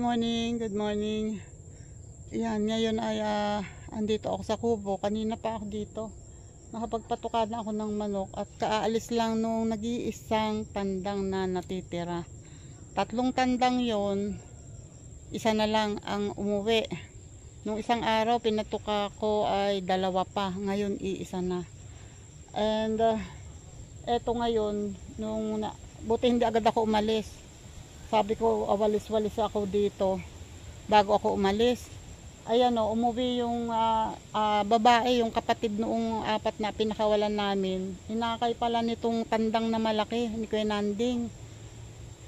morning, good morning. Yan, ngayon ay andito ako sa kubo. Kanina pa ako dito. Nakapagpatuka na ako ng manok at kaalis lang nung nag-iisang tandang na natitira. 3 tandang yon, isa na lang ang umuwi. Nung isang araw pinatuka ko ay 2 pa, ngayon iisa na. And eto ngayon, buti hindi agad ako umalis. Sabi ko, walis-walis ako dito bago ako umalis. Ayan o, umuwi yung babae, yung kapatid noong 4 na pinakawalan namin. Inakay pala nitong tandang na malaki, ni Kuya Nanding.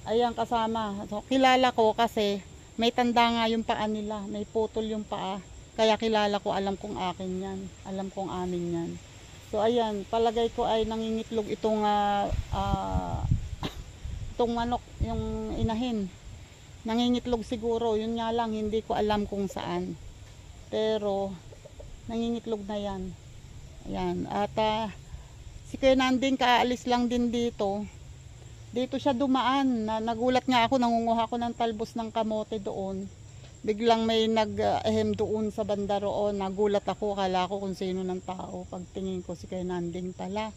Ayan, kasama. So, kilala ko kasi may tanda nga yung paa nila, may putol yung paa. Kaya kilala ko, alam kong akin yan, alam kong amin yan. So ayan, palagay ko ay nangingitlog itong itong manok, yung inahin. Nangingitlog siguro, yun nga lang, hindi ko alam kung saan. Pero nangingitlog na yan. Ayan, at si Kuya Nanding kaalis lang din dito. Dito siya dumaan, nagulat nga ako, nangunguha ako ng talbos ng kamote doon. Biglang may nag-ehem doon sa banda roon. Nagulat ako, kala ko kung sino ng tao. Pagtingin ko si Kuya Nanding pala.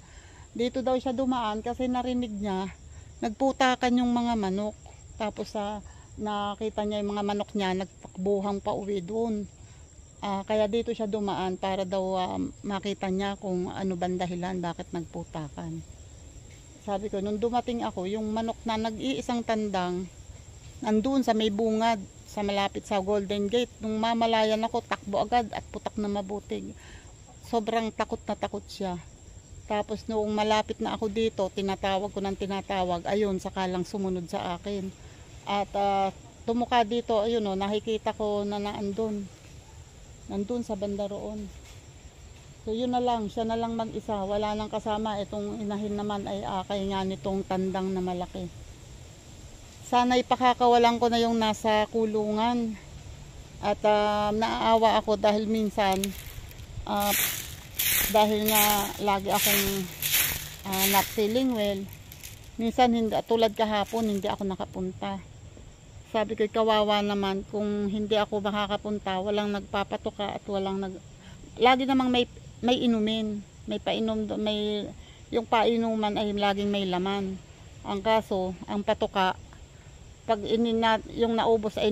Dito daw siya dumaan kasi narinig niya nagputakan yung mga manok. Tapos nakita niya yung mga manok niya nagtakbuhang pa uwi doon. Kaya dito siya dumaan para daw makita niya kung ano bang dahilan bakit nagputakan. Sabi ko, nung dumating ako, yung manok na nag-iisang tandang nandun sa may bungad, sa malapit sa Golden Gate. Nung mamalayan ako, takbo agad at putak na mabutig. Sobrang takot na takot siya. Tapos nung malapit na ako dito, tinatawag ko ng tinatawag, ayun, saka lang sumunod sa akin. At tumuka dito, ayun o, nakikita ko na nandun sa banda roon. So yun na lang, siya na lang mag-isa, wala nang kasama. Itong inahin naman ay akay nga nitong tandang na malaki. Sana ipakakawalan ko na yung nasa kulungan. At naaawa ako dahil minsan, dahil nga lagi akong not feeling well, minsan hindi, tulad kahapon hindi ako nakapunta. Sabi ko, kawawa naman kung hindi ako makakapunta, walang nagpapatuka at lagi namang may inumin, may painom, yung painuman ay laging may laman. Ang kaso, ang patuka, pag yung naubos ay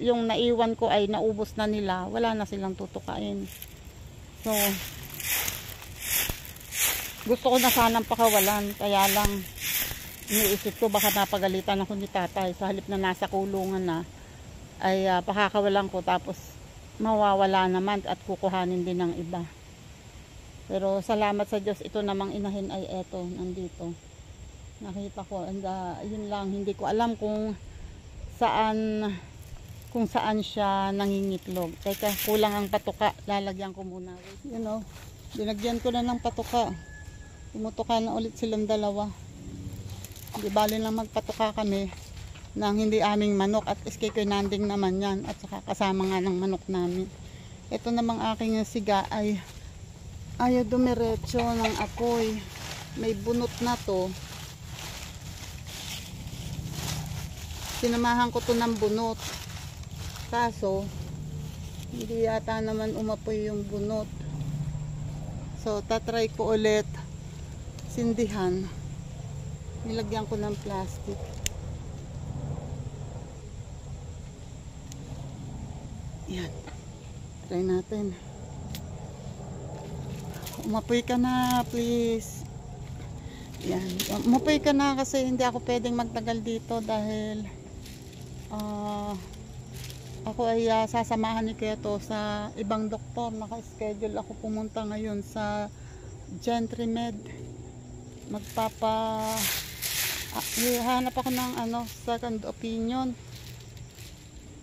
yung naiwan ko ay naubos na nila, wala na silang tutukain. So gusto ko na sanang pakawalan, kaya lang iniisip ko baka napagalitan ako ni tatay sa halip na nasa kulungan na ay pakakawalan ko tapos mawawala naman at kukuhanin din ng iba. Pero salamat sa Diyos, ito namang inahin ay eto, nandito. Nakita ko, and yun lang, hindi ko alam kung saan siya nangingitlog. Teka, kulang ang patuka, lalagyan ko muna. You know, binagyan ko na ng patuka. Tumutuka na ulit silang 2. Hindi bali lang magpatuka kami ng hindi aming manok at kay Kuya Nanding naman yan at saka kasama nga ng manok namin. Ito namang aking siga ay ayaw dumiretso ng apoy. May bunot na to. Sinamahan ko to ng bunot. Kaso, hindi yata naman umapoy yung bunot. So, tatry ko ulit sindihan. Nilagyan ko ng plastic. Yan. Try natin. Umapoy ka na, please. Yan. Umapoy ka na kasi hindi ako pwedeng magtagal dito dahil ako ay sasamahan ni Keto sa ibang doktor. Naka-schedule ako pumunta ngayon sa GentryMed. Hanap ako ng second opinion.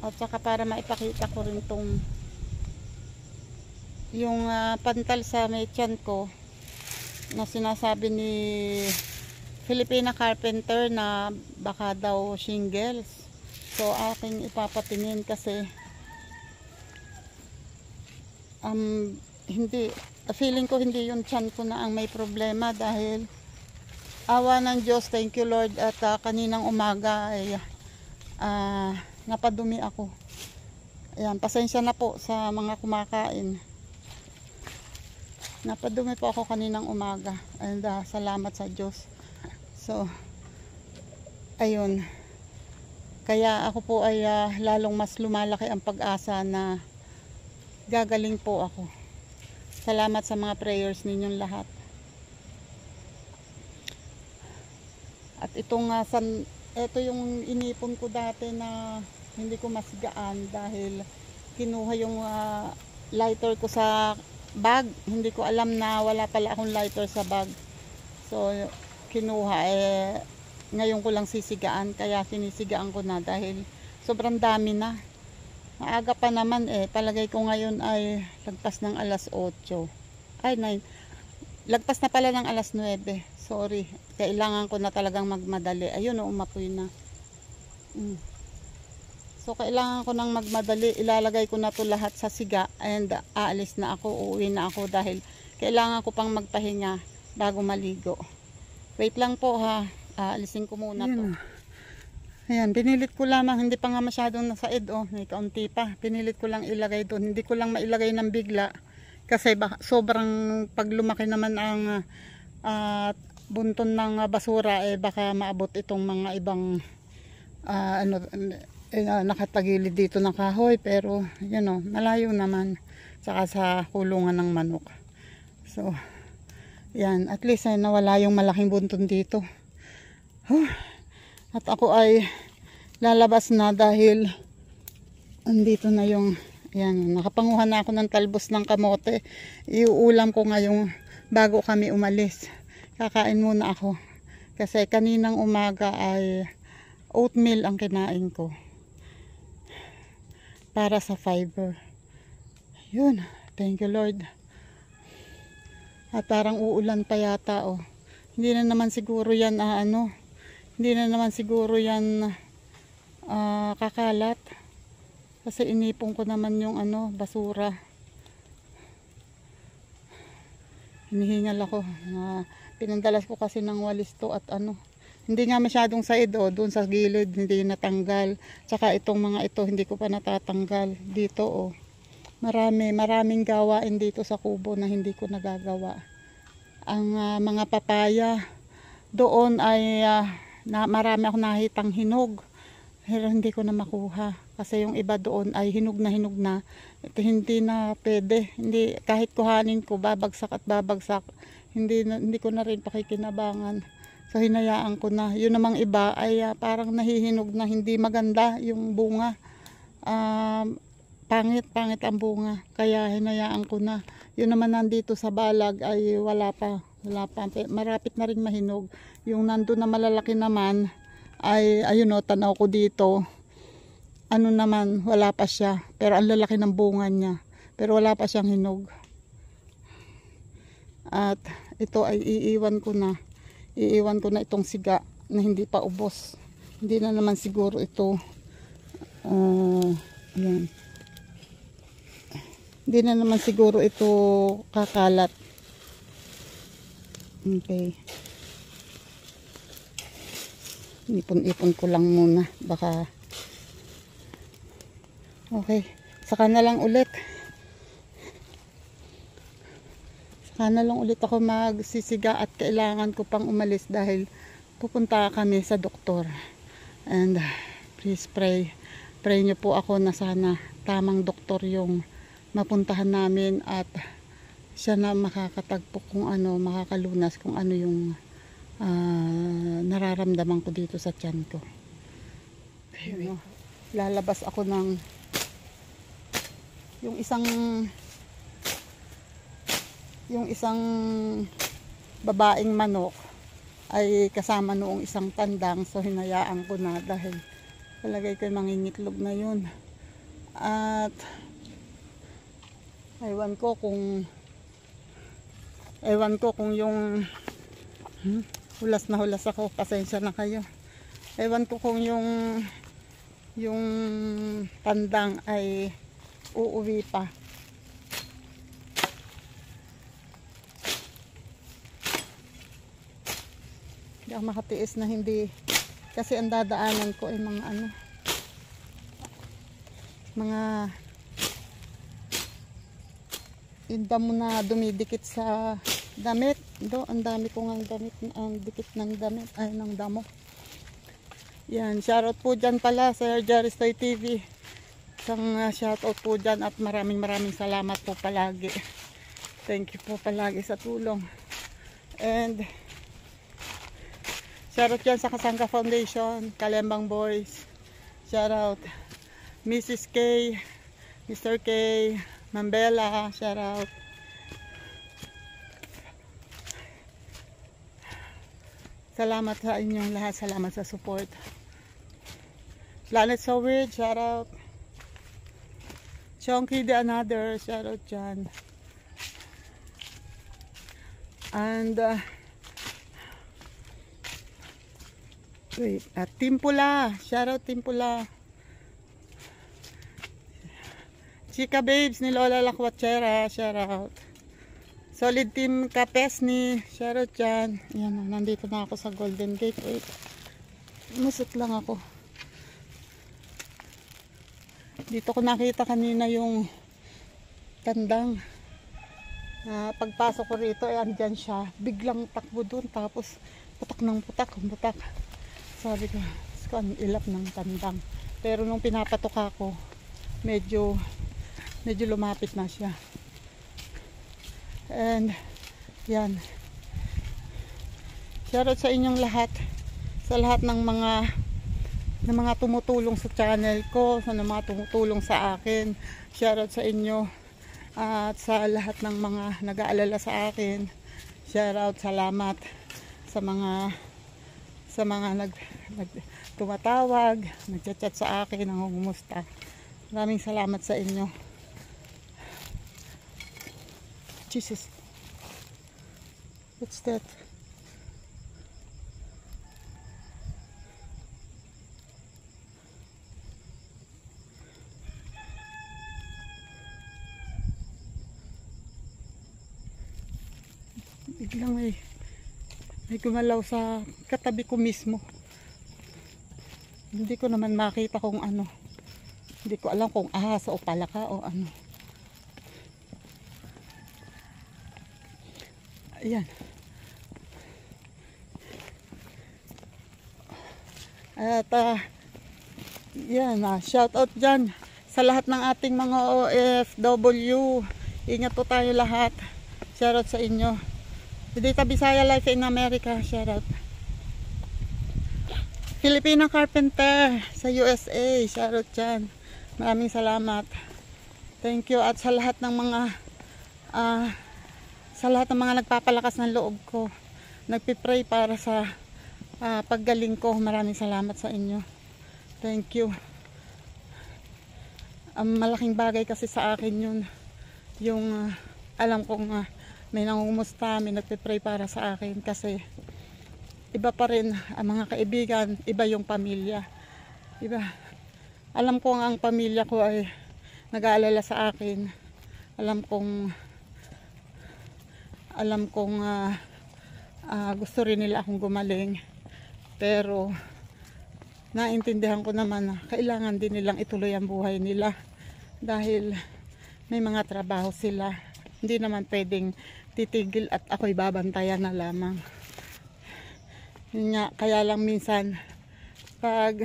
At saka para maipakita ko rin yung pantal sa may tiyan ko na sinasabi ni Filipina Carpenter na baka daw shingles. So aking ipapatingin kasi feeling ko hindi yung tiyan ko na ang may problema dahil awa ng Diyos, thank you Lord, at kaninang umaga ay napadumi ako. Ayan, pasensya na po sa mga kumakain. Napadumi po ako kaninang umaga. And salamat sa Diyos. So, ayun. Kaya ako po ay lalong mas lumalaki ang pag-asa na gagaling po ako. Salamat sa mga prayers ninyong lahat. At itong ito yung inipon ko dati na hindi ko masigaan dahil kinuha yung lighter ko sa bag. Hindi ko alam na wala pala akong lighter sa bag. So, kinuha ngayon ko lang sisigaan, kaya sinisigaan ko na dahil sobrang dami na. Maaga pa naman palagay ko ngayon ay lagpas ng alas 8. Ay 9. Lagpas na pala ng alas 9. Sorry. Kailangan ko na talagang magmadali. Ayun, umapoy na. So kailangan ko nang magmadali. Ilalagay ko na to lahat sa siga and aalis na ako, uuwi na ako dahil kailangan ko pang magpahinga bago maligo. Wait lang po ha. Alisin ko muna to. Ayan, pinilit ko lamang, hindi pa nga masyadong nasaid, may kaunti pa. Pinilit ko lang ilagay doon. Hindi ko lang mailagay ng bigla kasi sobrang pag lumaki naman ang bunton ng basura, baka maabot itong mga ibang nakatagilid dito ng kahoy, pero malayo naman saka sa kulungan ng manok. So, yan, at least ay nawala yung malaking bunton dito. At ako ay lalabas na dahil andito na yung nakapanguhan na ako ng talbos ng kamote. Iuulam ko ngayong bago kami umalis. Kakain muna ako kasi kaninang umaga ay oatmeal ang kinain ko para sa fiber. Yun, thank you Lord. At parang uulan pa yata Hindi na naman siguro yan kakalat kasi inipon ko naman yung basura. Hinihingal ako pinandalas ko kasi ng walis to at hindi nga masyadong said doon sa gilid hindi natanggal, tsaka itong mga ito hindi ko pa natatanggal dito maraming gawain dito sa kubo na hindi ko nagagawa. Ang mga papaya doon ay marami ako nakitang hinog, pero hindi ko na makuha kasi yung iba doon ay hinog na. Ito hindi na pwede, hindi, kahit kuhanin ko babagsak at babagsak, hindi ko na rin pakikinabangan. So hinayaan ko na. Yun namang iba ay parang nahihinog na, hindi maganda yung bunga, pangit ang bunga, kaya hinayaan ko na. Yun naman nandito sa balag ay wala pa, marapit na rin mahinog. Yung nandun na malalaki naman ay ayun tanaw ko dito, naman wala pa siya, pero ang lalaki ng bunga niya, pero wala pa siyang hinog. At ito ay iiwan ko na itong siga na hindi pa ubos. Hindi na naman siguro ito yan. Hindi na naman siguro ito kakalat. Okay. Ipon ko lang muna. Baka. Okay. Saka na lang ulit. Ako magsisiga at kailangan ko pang umalis dahil pupunta kami sa doktor. And please pray. Pray nyo po ako na sana tamang doktor yung mapuntahan namin at siya na makakatagpo kung makakalunas kung yung nararamdaman ko dito sa tiyan ko. Ayun, lalabas ako ng yung isang babaeng manok ay kasama noong isang tandang, so hinayaan ko na dahil palagay ko mangingitlog na yun. At ewan ko kung yung hulas na hulas ako, pasensya na kayo. Ewan ko kung yung tandang ay uuwi pa. Hindi ako makatiis na hindi, kasi ang dadaanan ko ay mga mga yung damo na dumidikit sa damit. Ang dami ko ng damit, ang dikit ng damit, ay ng damo. Yan, shoutout po dyan pala sa Jerry's Toy TV. Isang shoutout po dyan at maraming salamat po palagi. Thank you po palagi sa tulong. And shoutout dyan sa Kasangga Foundation, Kalembang Boys. Shoutout Mrs. K, Mr. K, Mambela, shoutout. Salamat sa inyong lahat, salamat sa support. Planet So Weird, shoutout. Chonky the Another, shoutout dyan. And wait, Team Pula, shoutout Team Pula. Chika Babes ni Lola Lakwachera, shoutout. Solid Team Kapesni, shoutout dyan. Yan, nandito na ako sa Golden Gate. Wait, musot lang ako. Dito ko nakita kanina yung tandang. Pagpasok ko rito, andyan siya. Biglang takbo dun, tapos putak ng putak, putak. Sabi ko, ang ilap ng tandang. Pero nung pinapatok ako, medyo lumapit na siya. And yan, shoutout sa inyong lahat, sa lahat ng mga tumutulong sa channel ko, sa mga tumutulong sa akin. Shoutout sa inyo at sa lahat ng mga nag-aalala sa akin. Shoutout, salamat sa mga tumatawag, nagchat-chat sa akin, nangungumusta. Maraming salamat sa inyo. Jesus, what's that? Biglang may gumalaw sa katabi ko mismo. Hindi ko naman makita kung ano. Hindi ko alam kung ahas o palaka o ano. Ayan. At yan, shout out dyan sa lahat ng ating mga OFW. Ingat po tayo lahat. Shout out sa inyo. Dita Bisaya Life in America, shout out. Filipina Carpenter sa USA, shout out dyan. Maraming salamat. Thank you. At sa lahat ng mga nagpapalakas ng loob ko, nagpipray para sa paggaling ko, maraming salamat sa inyo. Thank you. Malaking bagay kasi sa akin yun, yung alam kong may nangungumusta, may nagpipray para sa akin, kasi iba pa rin ang mga kaibigan, iba yung pamilya, iba. Alam kong ang pamilya ko ay nag-aalala sa akin, alam kong gusto rin nila akong gumaling, pero naintindihan ko naman na kailangan din nilang ituloy ang buhay nila dahil may mga trabaho sila. Hindi naman pwedeng titigil at ako'y babantayan na lamang. Yun nga, kaya lang minsan pag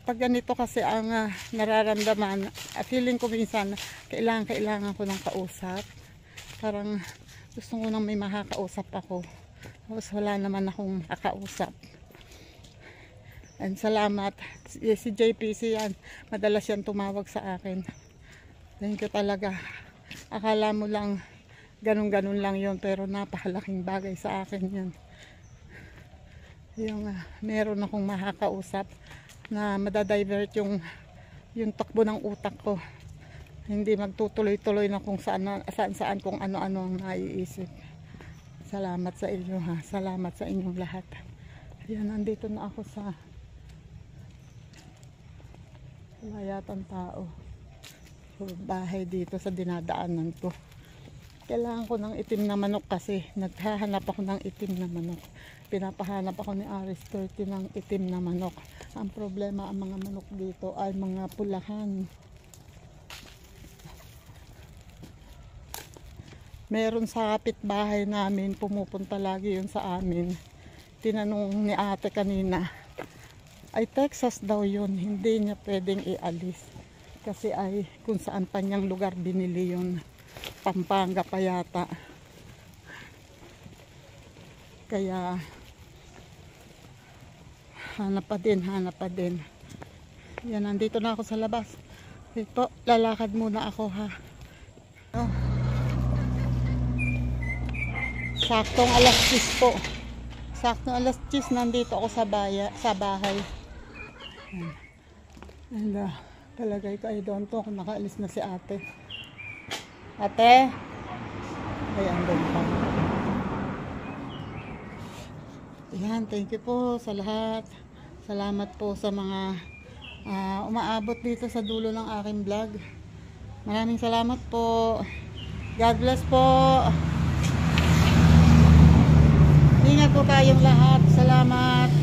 ganito kasi ang nararamdaman, feeling ko minsan kailangan ko ng kausap. Parang gusto ko nang may makakausap ako. Tapos wala naman akong kakausap. And salamat. Si JPC yan. Madalas yan tumawag sa akin. Thank you talaga. Akala mo lang ganun-ganun lang yon, pero napakalaking bagay sa akin yun. Yung meron akong makakausap na madadivert yung takbo ng utak ko. Hindi magtutuloy-tuloy na kung saan kung ano-ano ang naiisip. Salamat sa inyo ha. Salamat sa inyong lahat. Ayan, nandito na ako sa wala yatang tao. Bahay dito sa dinadaanan ko. Kailangan ko ng itim na manok kasi naghahanap ako ng itim na manok. Pinapahanap ako ni Aris 30 ng itim na manok. Ang problema, ang mga manok dito ay mga pulahan. Meron sa kapitbahay namin, pumupunta lagi yun sa amin. Tinanong ni ate kanina, ay Texas daw yun, hindi niya pwedeng ialis. Kasi ay kung saan pa niyang lugar binili yun. Pampanga pa yata. Kaya hanap pa din. Yan, nandito na ako sa labas. Ito, lalakad muna ako ha. Oh. Saktong alas 10 po. Saktong alas 10 nandito ako sa bahay. And talagay ko ay doon to kung nakaalis na si ate. Ate, ayan doon pa. Ayan, thank you po sa lahat. Salamat po sa mga umaabot dito sa dulo ng aking vlog. Maraming salamat po. God bless po. Ingat po tayong lahat. Salamat.